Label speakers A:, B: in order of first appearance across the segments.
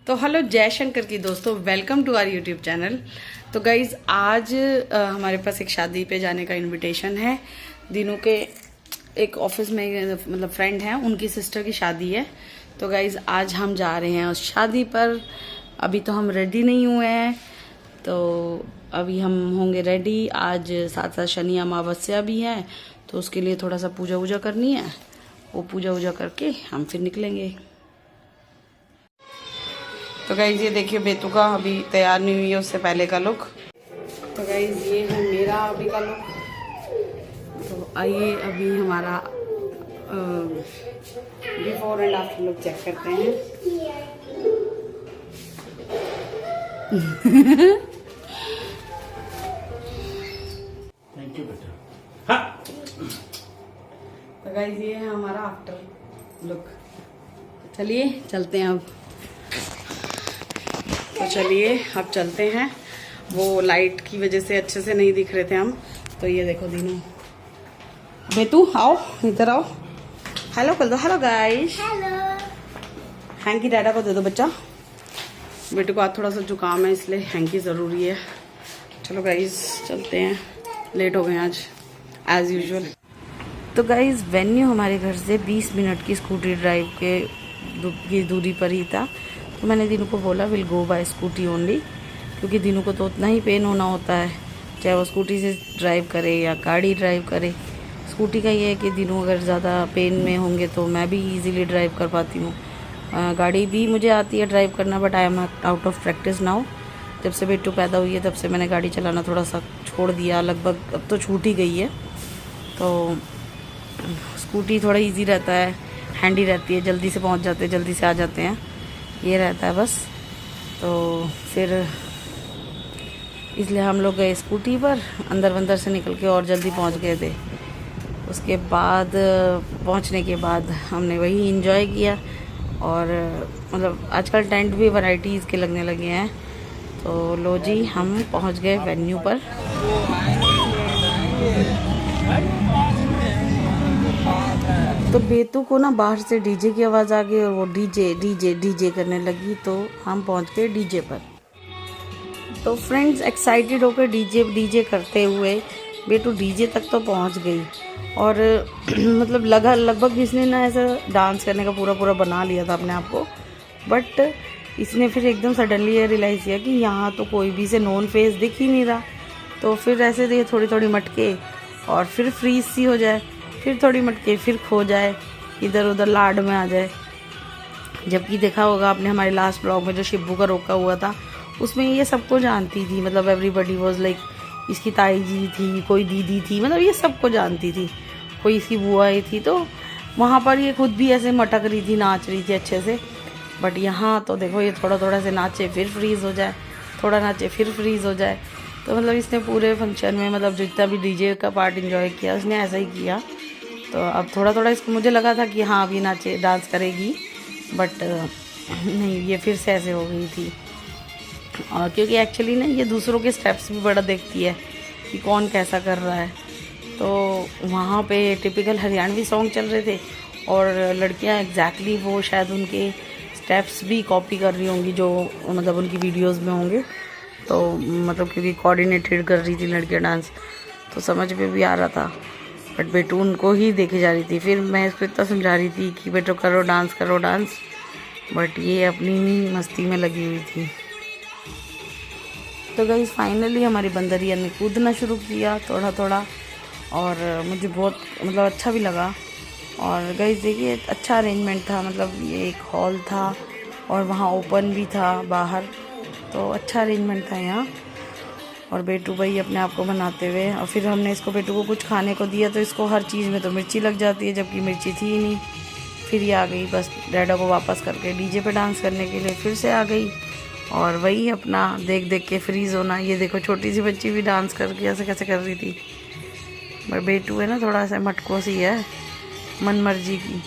A: तो हेलो जय शंकर की दोस्तों, welcome to our YouTube channel. तो गाइज आज हमारे पास एक शादी पे जाने का इनविटेशन है। दिनों के एक ऑफिस में मतलब फ्रेंड हैं, उनकी सिस्टर की शादी है। तो गाइज आज हम जा रहे हैं उस शादी पर। अभी तो हम रेडी नहीं हुए हैं, तो अभी हम होंगे रेडी। आज साथ साथ शनि अमावस्या भी है, तो उसके लिए थोड़ा सा पूजा वूजा करनी है। वो पूजा वूजा करके हम फिर निकलेंगे। तो गाइज ये देखिए बेतू का अभी तैयार नहीं हुई है उससे पहले का लुक। तो गाइज ये है मेरा अभी का लुक। तो आइए अभी हमारा before and after look check करते हैं।
B: थैंक यू बेटा।
A: तो गाइज ये है हमारा आफ्टर लुक। चलिए चलते हैं अब। तो चलिए अब चलते हैं। वो लाइट की वजह से अच्छे से नहीं दिख रहे थे हम। तो ये देखो दिनों। बेतू आओ, इधर आओ, हेलो कर दो। हेलो गाइस, हैंकी डाडा को दे दो बच्चा। बेटू को आज थोड़ा सा जुकाम है, इसलिए हैंकी ज़रूरी है। चलो गाइस चलते हैं, लेट हो गए आज एज यूजुअल। तो गाइस वेन्यू हमारे घर से 20 मिनट की स्कूटी ड्राइव की दूरी पर ही था। तो मैंने दिनू को बोला will go bye scooty only, क्योंकि दिनू को तो उतना ही पेन होना होता है, चाहे वो स्कूटी से ड्राइव करे या गाड़ी ड्राइव करे। स्कूटी का ये है कि दिनू अगर ज़्यादा पेन में होंगे तो मैं भी इजीली ड्राइव कर पाती हूँ। गाड़ी भी मुझे आती है ड्राइव करना, but I am out of practice now. जब से बेटू पैदा हुई है तब से मैंने गाड़ी चलाना थोड़ा सा छोड़ दिया, लगभग अब तो छूट ही गई है। तो स्कूटी थोड़ा ईजी रहता है, हैंडी रहती है, जल्दी से पहुँच जाते हैं, जल्दी से आ जाते हैं, ये रहता है बस। तो फिर इसलिए हम लोग गए स्कूटी पर, अंदर से निकल के और जल्दी पहुंच गए थे। उसके बाद पहुंचने के बाद हमने वही एंजॉय किया। और मतलब आजकल टेंट भी वैराइटीज़ के लगने लगे हैं। तो लो जी हम पहुंच गए वेन्यू पर। तो बेतू को ना बाहर से डीजे की आवाज़ आ गई और वो डीजे करने लगी। तो हम पहुंच गए डीजे पर। तो फ्रेंड्स एक्साइटेड होकर डीजे करते हुए बेटू डीजे तक तो पहुंच गई। और मतलब लगभग इसने ना ऐसा डांस करने का पूरा बना लिया था अपने आप को। बट इसने फिर एकदम सडनली ये रियलाइज़ किया कि यहाँ तो कोई भी से नॉन फेस दिख ही नहीं रहा। तो फिर ऐसे ये थोड़ी मटके और फिर फ्रीज सी हो जाए, फिर थोड़ी मटके, फिर खो जाए, इधर उधर लाड में आ जाए। जबकि देखा होगा आपने हमारे लास्ट ब्लॉग में जो शिब्बू का रोका हुआ था, उसमें ये सबको जानती थी। मतलब एवरीबडी वाज लाइक, इसकी ताई जी थी, कोई दीदी थी, मतलब ये सबको जानती थी, कोई इसकी बुआ ही थी। तो वहाँ पर ये खुद भी ऐसे मटक रही थी, नाच रही थी अच्छे से। बट यहाँ तो देखो ये थोड़ा से नाचे फिर फ्रीज़ हो जाए, थोड़ा नाचे फिर फ्रीज़ हो जाए। तो मतलब इसने पूरे फंक्शन में मतलब जितना भी डीजे का पार्ट एंजॉय किया उसने ऐसा ही किया। तो अब थोड़ा इसको मुझे लगा था कि हाँ अभी नाचे डांस करेगी, बट नहीं, ये फिर से ऐसे हो गई थी। और क्योंकि एक्चुअली ना ये दूसरों के स्टेप्स भी बड़ा देखती है कि कौन कैसा कर रहा है। तो वहाँ पे टिपिकल हरियाणवी सॉन्ग चल रहे थे और लड़कियाँ एग्जैक्टली वो शायद उनके स्टेप्स भी कॉपी कर रही होंगी जो मतलब उनकी वीडियोस में होंगे। तो मतलब क्योंकि कोऑर्डिनेटेड कर रही थी लड़कियाँ डांस, तो समझ में भी आ रहा था। बट बेटू उनको ही देखे जा रही थी। फिर मैं इसको इतना समझा रही थी कि बेटो करो डांस, बट ये अपनी ही मस्ती में लगी हुई थी। तो गाइस फाइनली हमारी बंदरिया ने कूदना शुरू किया थोड़ा, और मुझे बहुत मतलब अच्छा भी लगा। और गाइस देखिए अच्छा अरेंजमेंट था, मतलब ये एक हॉल था और वहाँ ओपन भी था बाहर, तो अच्छा अरेंजमेंट था यहाँ। और बेटू भाई अपने आप को बनाते हुए, और फिर हमने इसको बेटू को कुछ खाने को दिया, तो इसको हर चीज़ में तो मिर्ची लग जाती है, जबकि मिर्ची थी ही नहीं। फिर ये आ गई बस डैडा को वापस करके डीजे पे डांस करने के लिए, फिर से आ गई। और वही अपना देख के फ्रीज़ होना। ये देखो छोटी सी बच्ची भी डांस करके ऐसे कैसे कर रही थी। बट बेटू है ना थोड़ा सा मटको सी है, मन मर्जी की,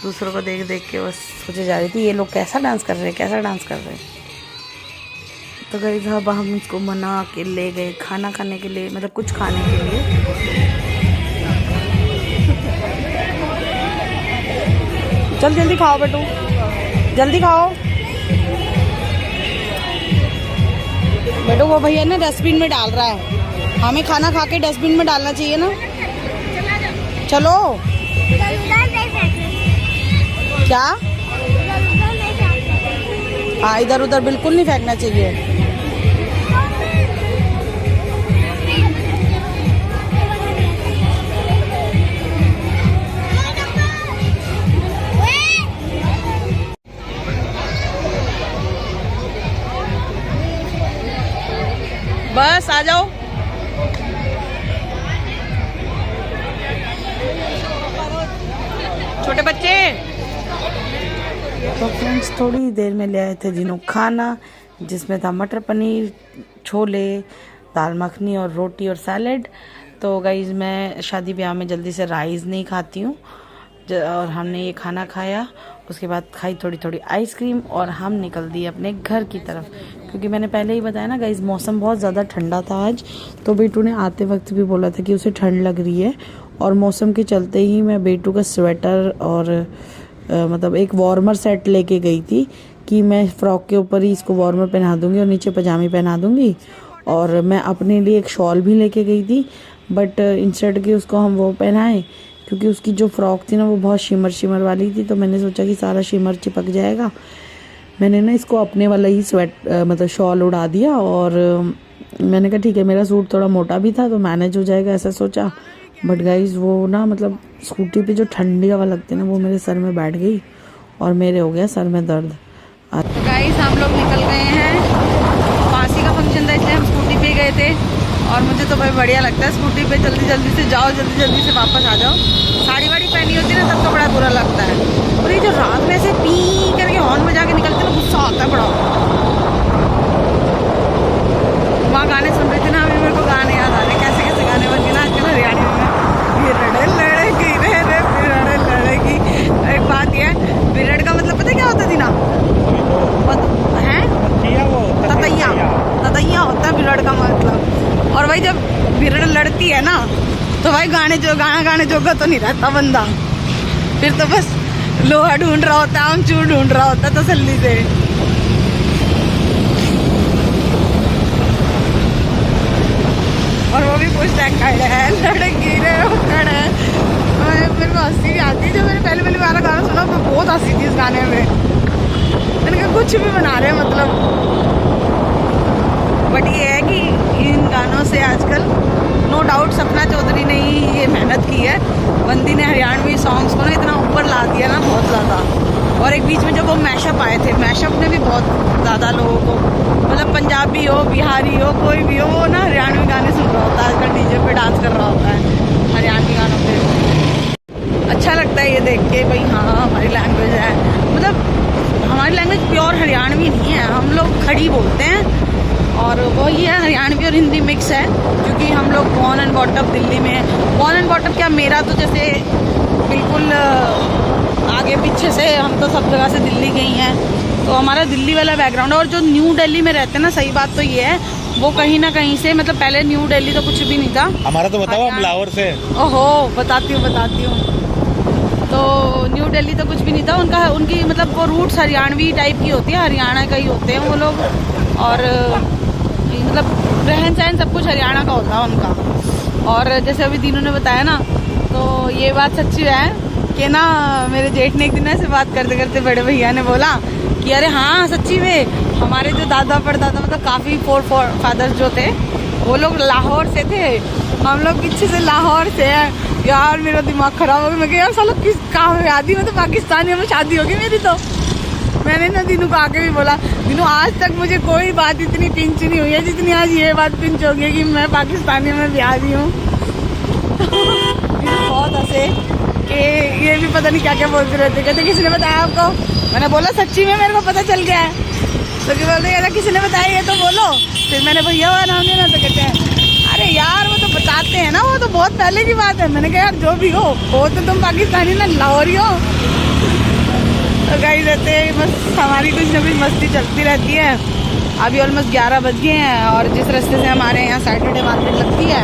A: दूसरों को देख के बस सोचे जा रही थी ये लोग कैसा डांस कर रहे हैं। तो गाइस अब हम इसको मना के ले गए खाना खाने के लिए, मतलब कुछ खाने के लिए। चल जल्दी खाओ बेटू, जल्दी खाओ। तो वो भैया ना डस्टबिन में डाल रहा है, हमें खाना खा के डस्टबिन में डालना चाहिए ना। चलो क्या? हाँ, इधर उधर बिल्कुल नहीं फेंकना चाहिए। बस आ जाओ। छोटे बच्चे। तो फ्रेंड्स थोड़ी देर में ले आए थे जिन्हों खाना, जिसमें था मटर पनीर, छोले, दाल मखनी और रोटी और सैलेड। तो गाइज मैं शादी ब्याह में जल्दी से राइस नहीं खाती हूँ, और हमने ये खाना खाया। उसके बाद खाई थोड़ी थोड़ी आइसक्रीम और हम निकल दिए अपने घर की तरफ, क्योंकि मैंने पहले ही बताया ना गाइस, मौसम बहुत ज़्यादा ठंडा था आज। तो बेटू ने आते वक्त भी बोला था कि उसे ठंड लग रही है, और मौसम के चलते ही मैं बेटू का स्वेटर और मतलब एक वार्मर सेट लेके गई थी कि मैं फ्रॉक के ऊपर ही इसको वार्मर पहना दूंगी और नीचे पजामी पहना दूंगी। और मैं अपने लिए एक शॉल भी लेके गई थी, बट इंस्टेड के उसको हम वो पहनाए, क्योंकि उसकी जो फ्रॉक थी ना वो बहुत शिमर शिमर वाली थी। तो मैंने सोचा कि सारा शिमर चिपक जाएगा, मैंने ना इसको अपने वाला ही मतलब शॉल उड़ा दिया। और मैंने कहा ठीक है, मेरा सूट थोड़ा मोटा भी था तो मैनेज हो जाएगा, ऐसा सोचा। बट गाइज वो ना मतलब स्कूटी पे जो ठंडी हवा लगती है ना, वो मेरे सर में बैठ गई और मेरे हो गया सर में दर्द। तो गाइज हम लोग निकल गए हैं, फांसी का फंक्शन था इसलिए हम स्कूटी पे गए थे। और मुझे तो भाई बढ़िया लगता है स्कूटी पे, जल्दी जल्दी से जाओ, जल्दी जल्दी से वापस आ जाओ। साड़ी वाड़ी पहनी होती है ना तब तो बड़ा बुरा लगता है, और ये जो रात में से पी करके हॉर्न में जाके निकलते ना, गुस्सा आता है बड़ा। वहाँ गाने सुन रहे थे ना, अभी मेरे को गाने याद आ रहे, कैसे कैसे गाने बन गए ना आजकल हरियाणवी में। लड़ेगी रे लड़ेगी। एक बात ये है, बिरड़ का मतलब पता है क्या होता है ना? है ततैया होता है बिरड़ का मतलब। और भाई जब बिरड़ लड़ती है ना, तो भाई गाना गाने जोगा तो नहीं रहता बंदा, फिर तो बस लोहा ढूंढ रहा होता है, आमचूर ढूंढ रहा होता है तसल्ली से। और वो भी पूछता है लड़की रे खड़े। मेरे को हंसी भी आती है, जब मैंने पहली बार गाना सुना मैं बहुत हंसी थी इस गाने में। मैंने कहा कुछ भी बना रहे हैं मतलब। बट ये है कि इन गानों से आजकल नो डाउट सपना चौधरी ने ही ये मेहनत की है। बंदी ने हरियाणवी सॉन्ग्स को ना इतना ऊपर ला दिया ना, बहुत ज़्यादा। और एक बीच में जब वो मैशअप आए थे, मैशअप ने भी बहुत ज़्यादा लोगों को, मतलब पंजाबी हो, बिहारी हो, कोई भी हो, वो ना हरियाणवी गाने सुन रहा होता है आजकल, डीजे पे डांस कर रहा होता है हरियाणवी गानों पे। अच्छा लगता है ये देख के, भाई हाँ हमारी लैंग्वेज है, मतलब हमारी लैंग्वेज प्योर हरियाणवी नहीं है, हम लोग खड़ी बोलते हैं। और वो ये है हरियाणवी और हिंदी मिक्स है, क्योंकि हम लोग बॉर्न एंड बॉटअप दिल्ली में है। बॉर्न एंड बॉटअप क्या, मेरा तो जैसे बिल्कुल आगे पीछे से, हम तो सब जगह से दिल्ली गई हैं, तो हमारा दिल्ली वाला बैकग्राउंड है। और जो न्यू दिल्ली में रहते हैं ना, सही बात तो ये है, वो कहीं ना कहीं से, मतलब पहले न्यू दिल्ली तो कुछ भी नहीं था
B: हमारा। तो बताओ हम लाहौर से।
A: ओहो बताती हूँ। तो न्यू दिल्ली तो कुछ भी नहीं था उनका, उनकी मतलब वो रूट्स हरियाणवी टाइप की होती है, हरियाणा का ही होते हैं वो लोग। और मतलब रहन सहन सब कुछ हरियाणा का होता है उनका। और जैसे अभी दीनू ने बताया ना, तो ये बात सच्ची है कि ना, मेरे जेठ ने एक दिन ऐसे बात करते करते बड़े भैया ने बोला कि अरे हाँ सच्ची में, हमारे जो दादा परदादा मतलब काफ़ी फोर फादर्स जो थे, वो लोग लाहौर से थे, हम लोग पीछे से लाहौर से हैं। यार मेरा दिमाग खराब हो गया, मैं कहा यार सालों किस काम में आती, मैं तो पाकिस्तानी में शादी होगी मेरी। तो मैंने ना दीनू को आके भी बोला, दीनू आज तक मुझे कोई बात इतनी पिंच नहीं हुई है जितनी आज ये बात पिंच हो गई कि मैं पाकिस्तानी में ब्याही हूँ। बहुत हंसे कि ये भी पता नहीं क्या क्या बोलते रहते, कहते किसी ने बताया आपको? मैंने बोला सच्ची में मेरे को पता चल गया है। तो क्या बोलते हैं, किसी ने बताया ये तो बोलो। फिर मैंने भैया हुआ नाम लेना, तो कहते हैं अरे यार वो तो बताते हैं ना, वो तो बहुत पहले की बात है। मैंने कहा यार जो भी हो, वो तो तुम पाकिस्तानी ना लाहौरी हो। तो गाइस रहते हैं, बस हमारी कुछ न कुछ मस्ती चलती रहती है। अभी ऑलमोस्ट 11 बज गए हैं, और जिस रास्ते से हमारे यहाँ सैटरडे मार्केट लगती है,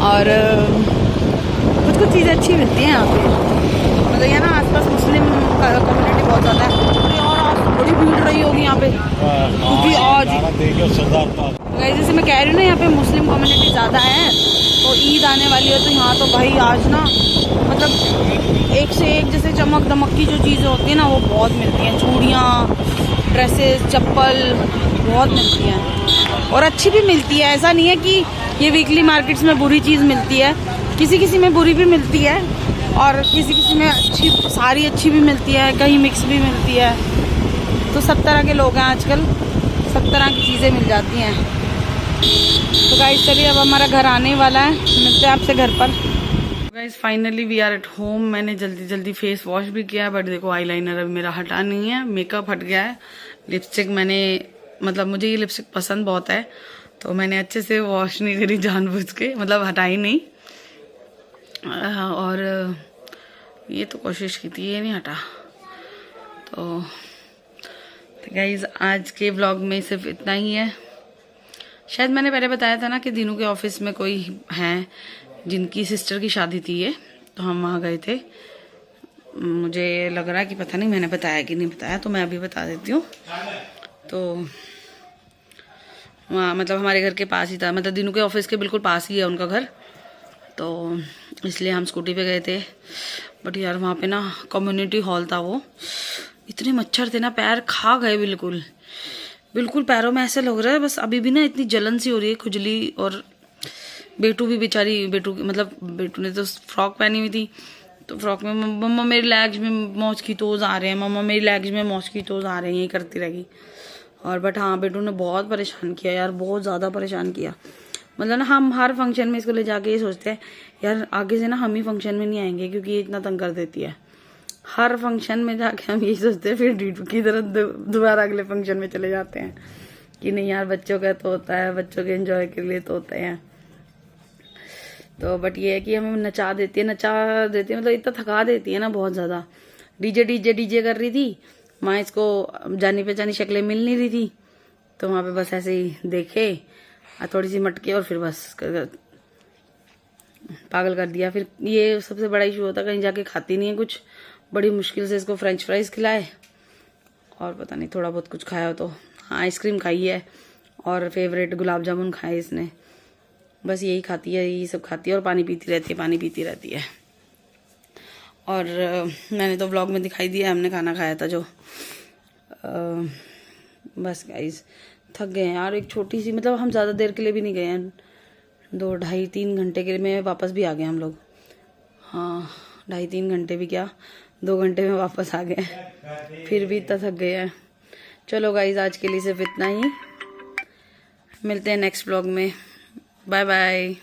A: और कुछ चीज़ें अच्छी मिलती हैं यहाँ पे। मतलब यहाँ ना आसपास मुस्लिम कम्युनिटी बहुत ज़्यादा है, और बड़ी भीड़ रही होगी यहाँ पे पे, क्योंकि आज गाइस जैसे मैं कह रही हूँ ना यहाँ पे मुस्लिम कम्युनिटी ज़्यादा है, तो ईद आने वाली है, तो यहाँ तो भाई आज ना मतलब एक से एक जैसे चमक दमक की जो चीज़ें होती हैं ना वो बहुत मिलती हैं। चूड़ियाँ, ड्रेसेस, चप्पल बहुत मिलती हैं और अच्छी भी मिलती है। ऐसा नहीं है कि ये वीकली मार्केट्स में बुरी चीज़ मिलती है, किसी किसी में बुरी भी मिलती है और किसी किसी में अच्छी, सारी अच्छी भी मिलती है, कहीं मिक्स भी मिलती है। तो सब तरह के लोग हैं आजकल, सब तरह की चीज़ें मिल जाती हैं। तो गाइस चलिए अब हमारा घर आने वाला है, मिलते हैं आपसे घर पर। Guys finally we are at home. मैंने जल्दी जल्दी फेस वॉश भी किया, बट देखो आईलाइनर अभी मेरा हटा नहीं है, मेकअप हट गया है। लिपस्टिक मैंने मतलब मुझे ये लिपस्टिक पसंद बहुत है, तो मैंने अच्छे से वॉश नहीं करी जानबूझ के, मतलब हटाई नहीं। और ये तो कोशिश की थी, ये नहीं हटा। तो गाइस आज के व्लॉग में सिर्फ इतना ही है। शायद मैंने पहले बताया था ना कि दीनू के ऑफिस में कोई हैं जिनकी सिस्टर की शादी थी ये, तो हम वहाँ गए थे। मुझे लग रहा है कि पता नहीं मैंने बताया कि नहीं बताया, तो मैं अभी बता देती हूँ। तो वहाँ मतलब हमारे घर के पास ही था, मतलब दीनू के ऑफिस के बिल्कुल पास ही है उनका घर, तो इसलिए हम स्कूटी पे गए थे। बट यार वहाँ पे ना कम्युनिटी हॉल था, वो इतने मच्छर थे ना, पैर खा गए बिल्कुल बिल्कुल। पैरों में ऐसे लग रहा है बस अभी भी ना इतनी जलन सी हो रही है, खुजली। और बेटू भी बेचारी, बेटू ने तो फ्रॉक पहनी हुई थी, तो फ्रॉक में मम्मा मेरी लेग्स में मॉस्किटोज आ रहे हैं, मम्मा मेरी लेग्स में मॉस्किटोज आ रहे हैं, यही करती रहेगी। और बट हाँ बेटू ने बहुत परेशान किया यार, बहुत ज़्यादा परेशान किया। मतलब ना हम हर फंक्शन में इसको ले जाके ये सोचते हैं यार आगे से ना हम ही फंक्शन में नहीं आएंगे, क्योंकि ये इतना तंग कर देती है। हर फंक्शन में जाके हम यही सोचते हैं, फिर डीटू की तरह दोबारा अगले फंक्शन में चले जाते हैं कि नहीं यार बच्चों का तो होता है, बच्चों के एंजॉय के लिए तो होते हैं। तो बट ये है कि हमें नचा देती है मतलब इतना थका देती है ना बहुत ज़्यादा। डीजे कर रही थी माँ, इसको जानी पहचानी शक्लें मिल नहीं रही थी, तो वहाँ पे बस ऐसे ही देखे थोड़ी सी मटके और फिर बस पागल कर दिया। फिर ये सबसे बड़ा इशू होता है, कहीं जाके खाती नहीं है कुछ, बड़ी मुश्किल से इसको फ्रेंच फ्राइज खिलाए और पता नहीं थोड़ा बहुत कुछ खाया हो तो। हाँ आइसक्रीम खाई है और फेवरेट गुलाब जामुन खाए इसने, बस यही खाती है, यही सब खाती है और पानी पीती रहती है। और मैंने तो व्लॉग में दिखाई दिया हमने खाना खाया था जो। बस गाइस थक गए हैं यार, एक छोटी सी, मतलब हम ज़्यादा देर के लिए भी नहीं गए हैं, 2 ढाई 3 घंटे के लिए वापस भी आ गए हम लोग। हाँ 2.5-3 घंटे भी क्या, 2 घंटे में वापस आ गए, फिर भी इतना थक गए हैं। चलो गाइस आज के लिए सिर्फ इतना ही, मिलते हैं नेक्स्ट व्लॉग में, बाय बाय।